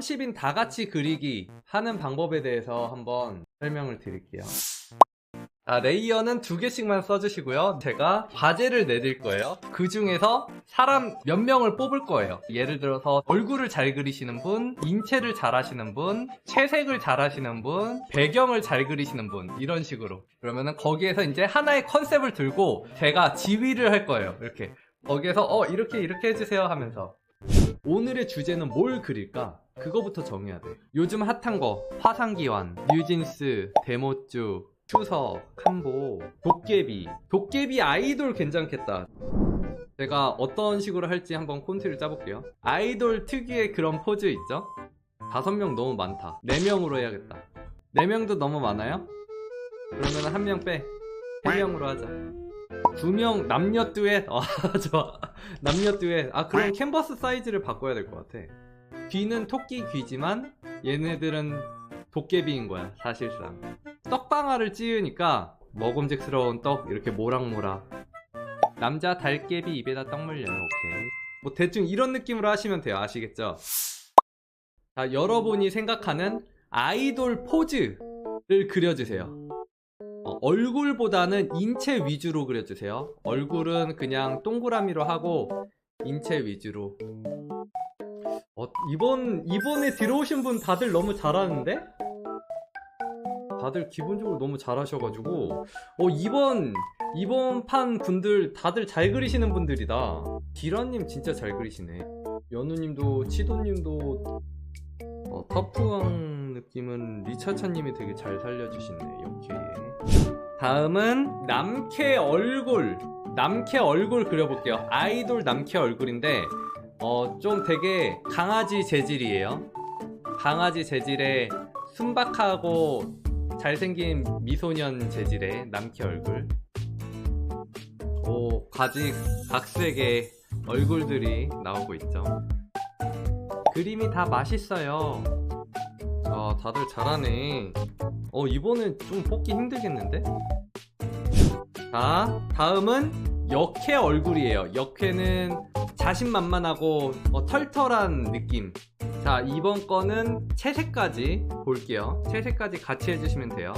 30인 다 같이 그리기 하는 방법에 대해서 한번 설명을 드릴게요. 레이어는 2개씩만 써주시고요. 제가 과제를 내드릴 거예요. 그 중에서 사람 몇 명을 뽑을 거예요. 예를 들어서 얼굴을 잘 그리시는 분, 인체를 잘 하시는 분, 채색을 잘 하시는 분, 배경을 잘 그리시는 분, 이런 식으로. 그러면은 거기에서 이제 하나의 컨셉을 들고 제가 지휘를 할 거예요. 이렇게 거기에서 이렇게 해주세요 하면서. 오늘의 주제는 뭘 그릴까? 그거부터 정해야 돼. 요즘 핫한 거 화상기환, 뉴진스, 데모쭈, 추석, 캄보, 도깨비 아이돌 괜찮겠다. 제가 어떤 식으로 할지 한번 콘티를 짜볼게요. 아이돌 특유의 그런 포즈 있죠? 5명 너무 많다. 4명으로 해야겠다. 4명도 너무 많아요? 그러면 1명 빼. 3명으로 하자. 2명 남녀 듀엣. 좋아. 남녀 듀엣. 그럼 캔버스 사이즈를 바꿔야 될 것 같아. 귀는 토끼 귀지만 얘네들은 도깨비인 거야 사실상. 떡방아를 찌으니까 먹음직스러운 떡 이렇게 모락모락. 남자 달깨비 입에다 떡 물려요. 오케이. 뭐 대충 이런 느낌으로 하시면 돼요. 아시겠죠? 자, 여러분이 생각하는 아이돌 포즈를 그려주세요. 얼굴보다는 인체 위주로 그려주세요. 얼굴은 동그라미로 하고 인체 위주로. 이번에 들어오신 분 다들 너무 잘하는데? 다들 기본적으로 너무 잘하셔가지고 이번 판 분들 다들 잘 그리시는 분들이다. 기라님 진짜 잘 그리시네. 연우님도 치도님도 터프왕 느낌은 리차차님이 되게 잘 살려주시네. 오케이. 다음은 남캐 얼굴 그려볼게요. 아이돌 남캐 얼굴인데 좀 되게 강아지 재질이에요. 강아지 재질의 순박하고 잘생긴 미소년 재질의 남캐 얼굴. 각색의 얼굴들이 나오고 있죠. 그림이 다 맛있어요. 다들 잘하네. 이번엔 좀 뽑기 힘들겠는데? 자, 다음은 역캐 얼굴이에요. 역캐는 자신만만하고 털털한 느낌. 자, 이번 거는 채색까지 볼게요. 채색까지 같이 해주시면 돼요.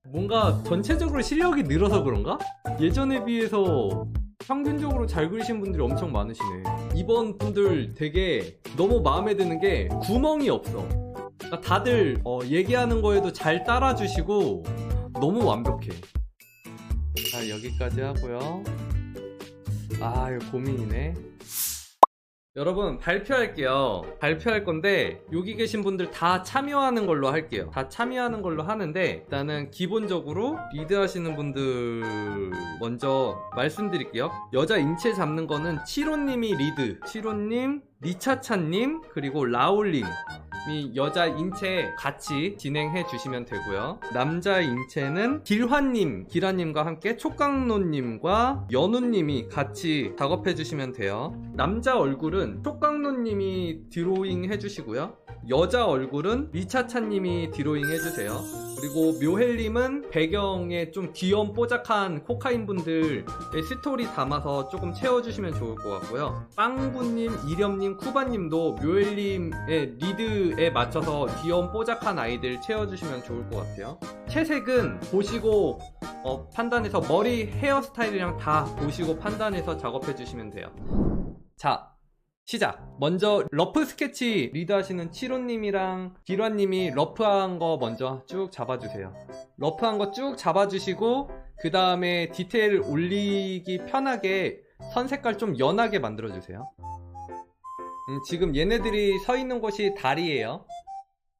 뭔가 전체적으로 실력이 늘어서 그런가? 예전에 비해서 평균적으로 잘 그리신 분들이 엄청 많으시네. 이번 분들 되게 너무 마음에 드는 게 구멍이 없어. 그러니까 다들 얘기하는 거에도 잘 따라주시고 너무 완벽해. 자, 여기까지 하고요. 이거 고민이네. 여러분 발표할게요. 발표할 건데 여기 계신 분들 다 참여하는 걸로 할게요. 다 참여하는 걸로 하는데 일단은 기본적으로 리드하시는 분들 먼저 말씀드릴게요. 여자 인체 잡는 거는 치로님이 리드. 치로님, 리차차님, 그리고 라울님 이 여자 인체 같이 진행해 주시면 되고요. 남자 인체는 기라님과 함께 촉강노님과 연우님이 같이 작업해 주시면 돼요. 남자 얼굴은 촉강노님이 드로잉 해주시고요. 여자 얼굴은 리차차님이 드로잉 해주세요. 그리고 묘헬님은 배경에 좀 귀여운 뽀짝한 코카인 분들의 스토리 담아서 조금 채워주시면 좋을 것 같고요. 빵구님, 이렴님, 쿠바님도 묘헬님의 리드에 맞춰서 귀여운 뽀짝한 아이들 채워주시면 좋을 것 같아요. 채색은 보시고 판단해서 머리 헤어스타일이랑 다 보시고 판단해서 작업해주시면 돼요. 자, 시작! 먼저 러프 스케치 리드하시는 치로님이랑 기라님이 러프한 거 먼저 쭉 잡아주세요. 러프한 거 쭉 잡아주시고 그 다음에 디테일 올리기 편하게 선 색깔 좀 연하게 만들어주세요. 지금 얘네들이 서 있는 곳이 다리예요.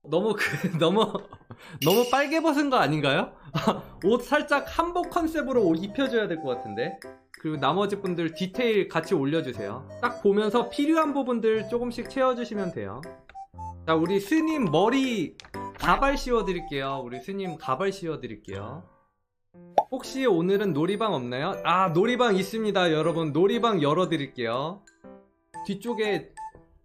너무 빨개 벗은 거 아닌가요? 옷 살짝 한복 컨셉으로 옷 입혀줘야 될 것 같은데. 그리고 나머지 분들 디테일 같이 올려주세요. 딱 보면서 필요한 부분들 조금씩 채워주시면 돼요. 자, 우리 스님 머리 가발 씌워드릴게요. 혹시 오늘은 놀이방 없나요? 놀이방 있습니다. 여러분 놀이방 열어드릴게요. 뒤쪽에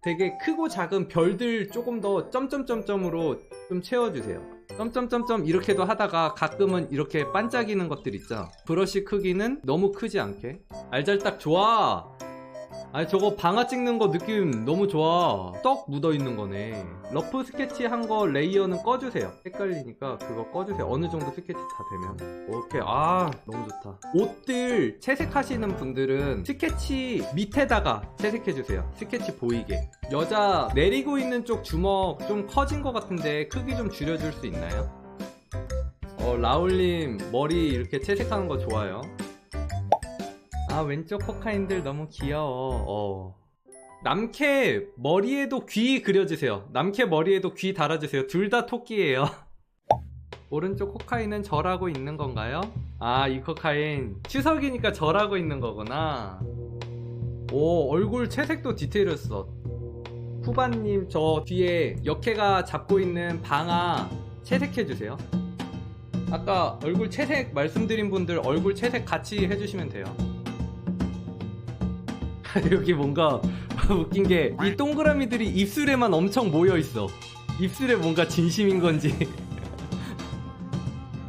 되게 크고 작은 별들 조금 더 점점점점으로 좀 채워주세요. 점점점점 이렇게도 하다가 가끔은 이렇게 반짝이는 것들 있죠. 브러쉬 크기는 너무 크지 않게. 알잘딱 좋아. 아니 저거 방아 찍는 거 느낌 너무 좋아. 떡 묻어있는 거네. 러프 스케치 한 거 레이어는 꺼주세요. 헷갈리니까 그거 꺼주세요. 어느 정도 스케치 다 되면. 오케이. 아 너무 좋다. 옷들 채색하시는 분들은 스케치 밑에다가 채색해주세요. 스케치 보이게. 여자 내리고 있는 쪽 주먹 좀 커진 거 같은데 크기 좀 줄여줄 수 있나요? 라울님 머리 이렇게 채색하는 거 좋아요. 아 왼쪽 코카인들 너무 귀여워. 남캐 머리에도 귀 그려주세요. 남캐 머리에도 귀 달아주세요. 둘 다 토끼예요. 오른쪽 코카인은 절하고 있는 건가요? 아 이 코카인 추석이니까 절하고 있는 거구나. 오 얼굴 채색도 디테일했어. 후반님 저 뒤에 역캐가 잡고 있는 방아 채색해주세요. 아까 얼굴 채색 말씀드린 분들 얼굴 채색 같이 해주시면 돼요. 여기 뭔가 웃긴게 이 동그라미들이 입술에만 엄청 모여있어. 입술에 뭔가 진심인 건지.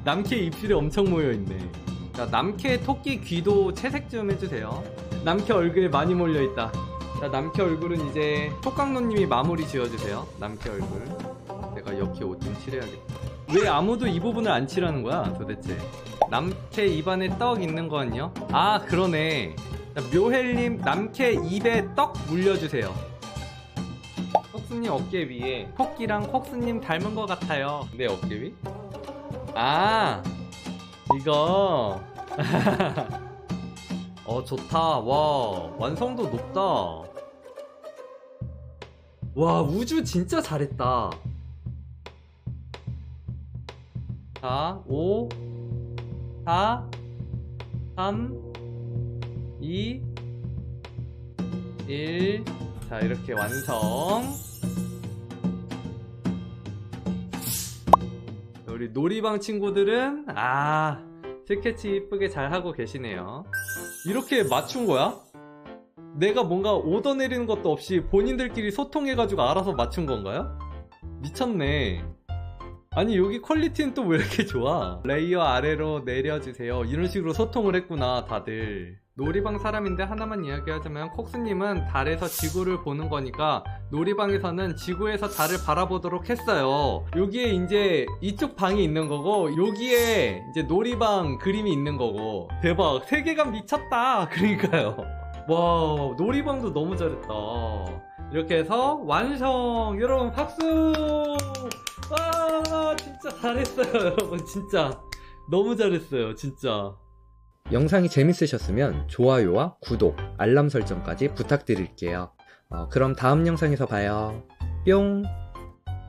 남캐 입술에 엄청 모여있네. 자 남캐 토끼 귀도 채색 좀 해주세요. 남캐 얼굴에 많이 몰려있다. 자 남캐 얼굴은 이제 톡강노님이 마무리 지어주세요. 남캐 얼굴 내가 역캐 옷 좀 칠해야겠다. 왜 아무도 이 부분을 안 칠하는 거야 도대체. 남캐 입안에 떡 있는 거는요? 아 그러네. 묘헬님 남캐 입에 떡 물려주세요. 콕스님 어깨 위에 토끼랑 콕스님 닮은 것 같아요. 내 어깨 위? 아 이거 좋다. 와 완성도 높다. 와 우주 진짜 잘했다. 자 5 4 3 2 1 자 이렇게 완성. 우리 놀이방 친구들은 스케치 이쁘게 잘 하고 계시네요. 이렇게 맞춘 거야? 내가 뭔가 오더 내리는 것도 없이 본인들끼리 소통해가지고 알아서 맞춘 건가요? 미쳤네. 아니 여기 퀄리티는 또 왜 이렇게 좋아? 레이어 아래로 내려주세요. 이런 식으로 소통을 했구나 다들. 놀이방 사람인데 하나만 이야기하자면 콕스님은 달에서 지구를 보는 거니까 놀이방에서는 지구에서 달을 바라보도록 했어요. 여기에 이제 이쪽 방이 있는 거고 여기에 이제 놀이방 그림이 있는 거고. 대박 세계관 미쳤다. 그러니까요. 와 놀이방도 너무 잘했다. 이렇게 해서 완성. 여러분 박수. 와 진짜 잘했어요 여러분. 진짜 너무 잘했어요 진짜. 영상이 재밌으셨으면 좋아요와 구독, 알람 설정까지 부탁드릴게요. 그럼 다음 영상에서 봐요. 뿅.